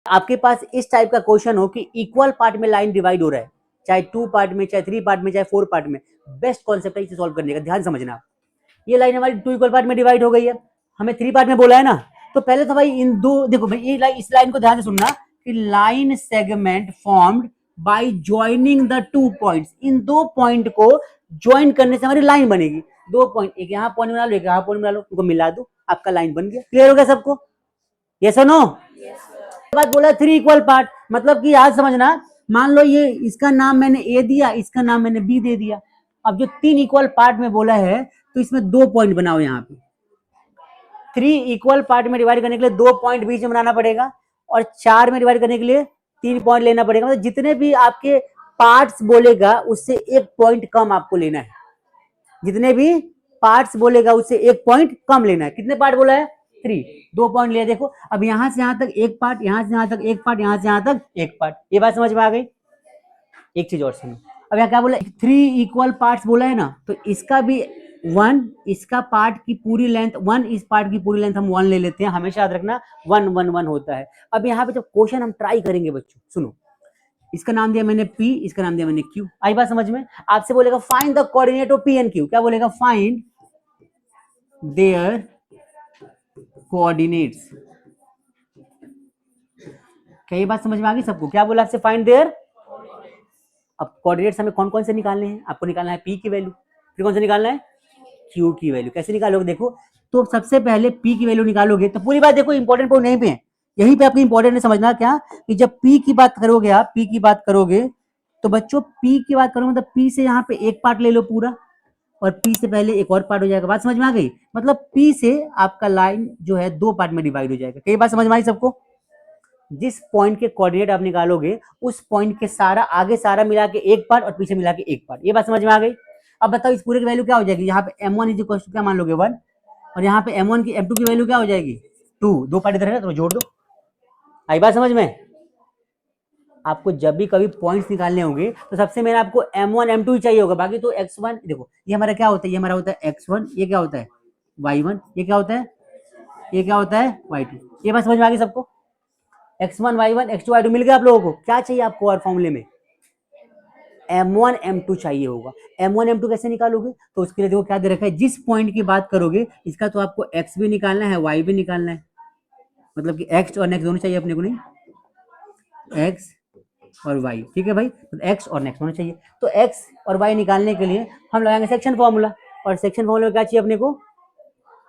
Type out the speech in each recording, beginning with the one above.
आपके पास इस टाइप का क्वेश्चन हो कि इक्वल पार्ट में लाइन डिवाइड हो रहा है, चाहे 2 पार्ट में, चाहे 3 पार्ट में, चाहे 4 पार्ट में, बेस्ट कॉन्सेप्ट है इसे सॉल्व करने का। ध्यान समझना, ये लाइन हमारी 2 इक्वल पार्ट में डिवाइड हो गई है, हमें 3 पार्ट में बोला है ना, तो पहले तो भाई इन दो, देखो भाई ये लाइन, इस लाइन को ध्यान से सुनना कि line segment formed by joining the 2 points, in 2 point को ज्वाइन करने से हमारी लाइन बनेगी। 2 पॉइंट, एक यहाँ पॉइंट बना लो, एक यहाँ पॉइंट बना लो, उनको मिला दो, आपका लाइन बन गया। क्लियर हो गया सबको? यस और नो? बात बोला 3 इक्वल पार्ट, मतलब कि आज समझना, मान लो ये इसका नाम मैंने ए दिया, इसका नाम मैंने बी दे दिया। अब जो 3 इक्वल पार्ट में बोला है तो इसमें 2 पॉइंट बनाओ। यहाँ पे 3 इक्वल पार्ट में डिवाइड करने के लिए 2 पॉइंट बीच में बनाना पड़ेगा, और 4 में डिवाइड करने के लिए 3 पॉइंट लेना पड़ेगा। मतलब जितने भी आपके पार्ट्स बोलेगा उससे 1 पॉइंट कम आपको लेना है। जितने भी पार्ट्स बोलेगा उससे 1 पॉइंट कम लेना है। कितने पार्ट बोला है? 3, 2 पॉइंट लिया। देखो अब यहां से यहां तक 1 पार्ट, यहां से यहां तक 1 पार्ट, यहां से यहां तक 1 पार्ट। ये बात समझ में आ गई? एक चीज और सुनो, अब यहाँ क्या बोला, 3 इक्वल पार्ट्स बोला है ना, तो इसका भी 1, इसका पार्ट की पूरी लेंथ 1, इस पार्ट की पूरी लेंथ हम 1 ले लेते हैं। हमेशा याद रखना 1 1 1 होता है। अब यहाँ पे जब क्वेश्चन हम ट्राई करेंगे बच्चों, सुनो, इसका नाम दिया मैंने P, इसका नाम दिया मैंने Q। आई बात समझ में? आपसे बोलेगा find the coordinate of P and Q। क्या बोलेगा? Find their coordinates. क्या ये बात समझ में आ गई सबको? क्या बोला आपसे? Find there. अब कोऑर्डिनेट्स हमें कौन कौन से निकालने हैं? आपको निकालना है P की वैल्यू, फिर कौन सा निकालना है? Q की वैल्यू। कैसे निकालोगे? देखो, तो सबसे पहले P की वैल्यू निकालोगे, तो पूरी बात देखो, इंपॉर्टेंट पॉइंट यहीं पे है, यहीं पे आपको इंपॉर्टेंट है समझना क्या, कि जब P की बात करोगे, आप P की बात करोगे, तो बच्चों P की बात करोगे मतलब P से यहाँ पे एक पार्ट ले लो पूरा, और P से पहले एक और पार्ट हो जाएगा। बात समझ में आ गई? मतलब P से आपका लाइन जो है 2 पार्ट में डिवाइड हो जाएगा। क्या ये बात समझ में आई सबको? जिस पॉइंट के कोऑर्डिनेट आप निकालोगे उस पॉइंट के सारा आगे सारा मिला के 1 पार्ट और पीछे मिला के 1 पार्ट। ये बात समझ में आ गई? अब बताओ इस पूरे की वैल्यू क्या हो जाएगी? यहाँ पे m1 इज इक्वल टू क्या मान लोगे? 1, और यहाँ पे m1 की m2 की वैल्यू क्या हो जाएगी? 2। 2 पार्ट इधर है तो जोड़ दो। आई बात समझ में? आपको जब भी कभी पॉइंट्स निकालने होंगे तो सबसे मेरा आपको m1 m2 ही चाहिए होगा, बाकी तो x1, देखो ये हमारा क्या होता है, ये हमारा होता है x1, ये क्या होता है? y1, ये क्या होता है? ये क्या होता है? y2। ये बात समझ में आ गई सबको? x1 y1 x2 y2 मिल गया आप लोगों को? क्या चाहिए आपको और फॉर्मूले में? m1 m2 चाहिए होगा। m1 m2 कैसे निकालोगे? तो उसके लिए देखो क्या दे रखा है, जिस पॉइंट की बात करोगे इसका तो आपको x भी निकालना है, y भी निकालना है, मतलब कि x और नेक्स्ट दोनों चाहिए अपने को, नहीं x और y। ठीक है भाई, तो x और नेक्स्ट दोनों चाहिए। तो x और y निकालने के लिए हम लगाएंगे सेक्शन फॉर्मूला, और सेक्शन फॉर्मूला में क्या चाहिए अपने को?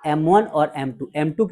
m1 और m2।